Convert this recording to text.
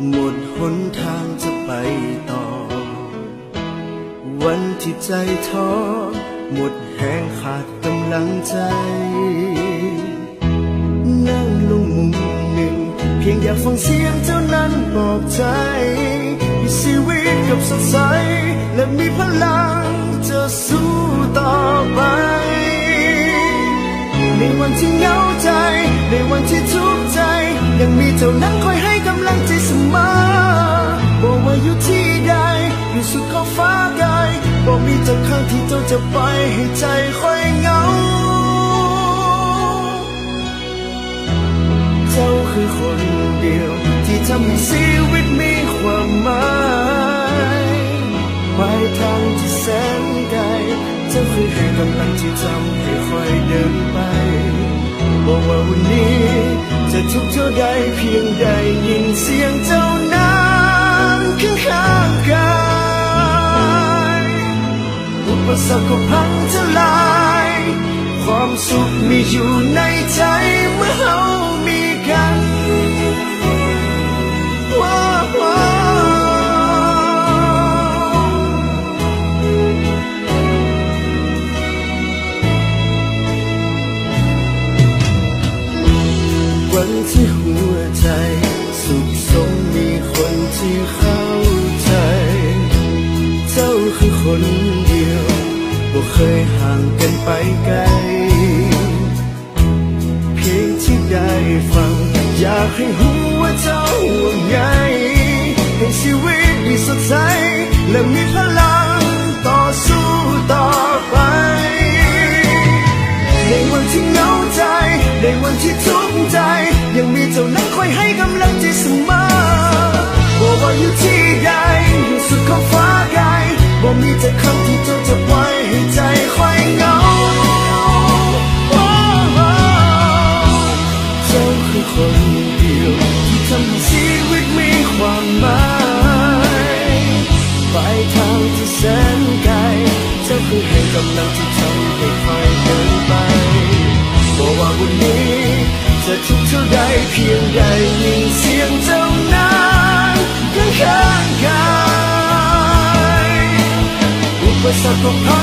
หมดหนทางจะไปต่อวันที่ใจท้อหมดแห้งขาดกำลังใจนั่งลงมุมหนึ่งเพียงอยากฟังเสียงเจ้านั้นบอกใจให้ชีวิตกับสดใสและมีพลังจะสู้ต่อไปในวันที่เหงาใจในวันที่ทุกข์ใจยังมีเจ้านั้นคอยให้กำลังใจเสมอบอกว่าอยู่ที่ใดอยู่สุดขอบฟ้าไกลบอกมีเจ้าข้างที่เจ้าจะไปให้ใจค่อยเหงาเจ้าคือคนเดียวที่ทำให้ชีวิตมีความหมายปลายทางที่แสนไกลเจ้าคือให้กำลังที่ทำให้ค่อยเดินไปบอกว่าวันนี้จะทุกข์เท่าใดเพียงใดยินเสียงเจ้านั้นข้างกายอุปสรรคก็พังทลายความสุขมีอยู่ในใจเมื่อเรามีกันวันที่หัวใจสุขสมมีคนที่เข้าใจเจ้าคือคนเดียวบ่เคยห่างกันไปไกลเพียงที่ได้ฟังอยากให้รู้ว่าเจ้าห่วงใยให้ชีวิตมีสดใสและมีพลังต่อสู้ต่อไปในวันที่เหงาใจในวันที่ทุกข์ใจยังมีเจ้านั้นคอยให้กำลังใจเสมอบอกว่าอยู่ที่ใดอยู่สุดขอบฟ้าไกลบอกมีแต่คำที่เจ้าจะไว้ให้ใจค่อยเหงาเจ้าคือคนเดียวที่ทำให้ชีวิตมีความหมายปลายทางที่แสนไกลเจ้าคือให้กำลังที่ทำให้ค่อยเดินไปบอกว่าวันนี้จะทุกข์เท่าใดเพียงใดยินเสียงเจ้านั้นข้างกายอุปสรรคก็พัง